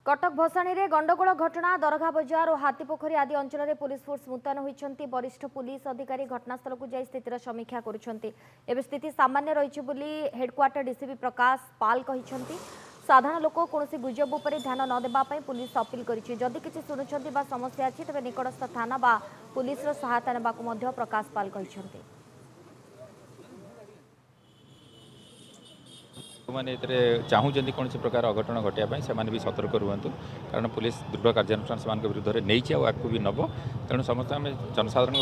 कटक भसाणी रे गंडगोल घटना दरघा बजार और हाथीपोखरी आदि अंचल में पुलिस फोर्स मुतयन होती वरिष्ठ पुलिस अधिकारी घटनास्थल को जाई स्थितिर समीक्षा करुछंती। एबे स्थिति सामान्य रही हेडक्वार्टर डीसीपी प्रकाश पाल कहिसंती। साधारण लोक कौन गुजब उपर ध्यान न देबा पई पुलिस अपील करिछि। जदि किछि सुनुछंती बा समस्या अछि तबे निकटस्थ थाना बा पुलिस रो सहायता नेबाकु मध्य प्रकाश पाल कहिसंती। मैंने चाहूँगी कौन प्रकार अघटन घटाया से भी सतर्क रुहतु कारण पुलिस दृढ़ कार्यानुष्ठान से विरुद्ध में नहीं आपको भी नब तेणु समस्त आम जनसाधारण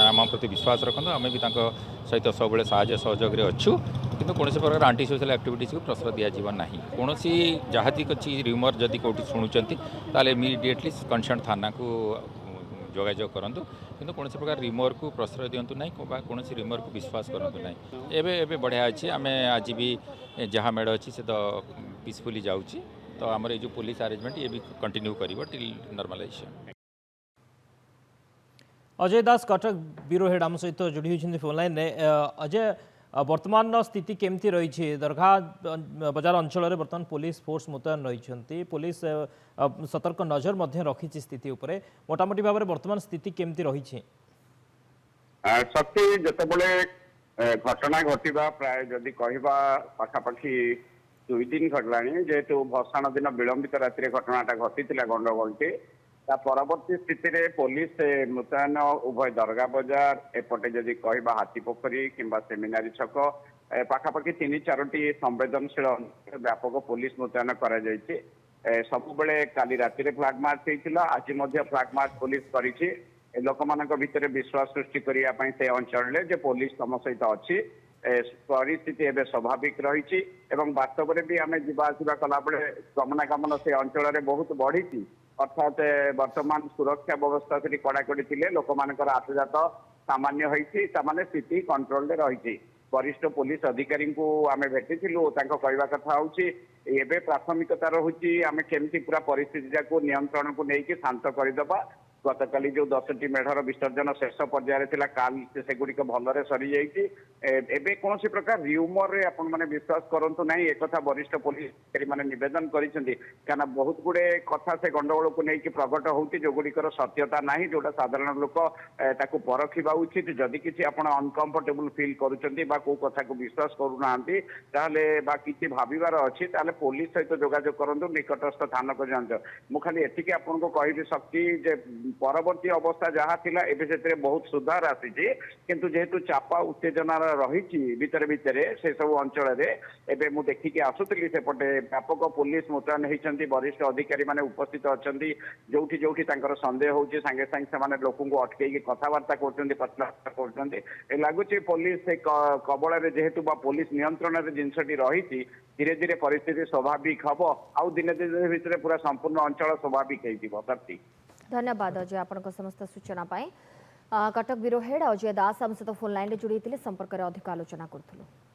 आम प्रति विश्वास रखु आम भी सहित सब साहय सहयोग अच्छु किंतु कौन प्रकार आंटी सोशल एक्टिविटीज को प्रश्रय दिज्व ना कौन जहाँ किसी र्यूमर जदि कौटी शुणुंट इमिडिएटली कंसर्न थाना को जोगाजोग करूँ किंतु कौन प्रकार रिमोर को प्रश्रय दिंतु ना कौन रिमोर को विश्वास करूँ ना एवं बढ़िया अच्छी आम आज भी जहाँ मेड़ अच्छी से तो पीसफुली जाऊँगी तो आमर जो पुलिस अरेंजमेंट ये भी कंटिन्यू कर टिल नॉर्मलाइजेशन। अजय दास कटक ब्यूरो हेड आम सहित जोड़ी होती फोन लाइन अजय वर्तमान स्थिति केमती रही दरघा बजार अंचल में बर्तमान पुलिस फोर्स मुतयन रही पुलिस सतर्क नजर रखी स्थिति उपरे मोटामोटी भाव में वर्तमान स्थिति केमती रही शक्ति जितेबले घटना घटवा प्राय जदि कहवा पाखापाखि 2 दिन घटला जेहेतु भसाण दिन विलंबित राति घटनाटा घटी गंडगोलटी परवर्ती स्थिति रे पुलिस मुतयन उभय दरगा बजार एपटे जदि कहवा हाथीपोखरी किंबा सेमिनारी छक पाखापाखि 3-4टी संवेदनशील व्यापक पुलिस मुतयन कर सब काली राति फ्लैग मार्च होता आज फ्लैग मार्च पुलिस करी लोक मान भितर विश्वास सृष्टि करने से अंचल जे पुलिस तुम सहित अच्छी परिस्थिति एवं स्वाभाविक रही वास्तव में भी आम जावासवा कला गमनागमन से अंचल बहुत बढ़ी अर्थात वर्तमान सुरक्षा व्यवस्था से कड़ाकड़ी थे लोक मानकर आतजात सामान्य होती स्थिति कंट्रोल रही वरिष्ठ पुलिस अधिकारी को आम भेटिलु कहवा कथा होबे प्राथमिकता रोचे आम केमती पूरा परिस्थिति को नियंत्रण को लेकिन शांत करदे गतकाली जो 10टी मेढ़र विसर्जन शेष पर्यायर था काल सेगुड़िक भलरे सरी जाइए कौन प्रकार र्यूमर रे आपण मैंने विश्वास करूँ ना एक वरिष्ठ पुलिस अधिकारी मैंने नवेदन करना बहुत गुड़े कथा से गंडगोल को लेकिन प्रकट होती जो गुड़िकर सत्यता ना जोटा साधारण लोक परखा उचित जदि किसी आप अनकंफर्टेबल फिल करूँ कथा को विश्वास करूना कि भावार अच्छी पुलिस सहित जोगाजोग करूँ निकटस्थ थाना को जांच मुझे एति आपको कहि शक्ति परवर्ती अवस्था जहाँ थिला एबे से बहुत सुधार आसी किंतु जेहेतु चापा उत्तेजना रही भितर भितर से सब अंचल एबे मु देखिकी आसुली सेपटे व्यापक पुलिस मुतयन होती वरिष्ठ अधिकारी माने उपस्थित अच्छा जोठी जोठी संदेह हो सांगे सांगे लोक अटकई कथबार्ता कर लगुच पुलिस कबल जेहेतु पुलिस नियंत्रण जिनसटी रही धीरे धीरे परिस्थिति स्वाभाविक हम आउ दिन दिन भितर पूरा संपूर्ण अंचल स्वाभाविक हो। धन्यवाद अजय आपन समस्त सूचना पाई। कटक ब्यूरो हेड अजय दास आम सहित फोन लाइन जोड़ी संपर्क में अधिक आलोचना करूँ।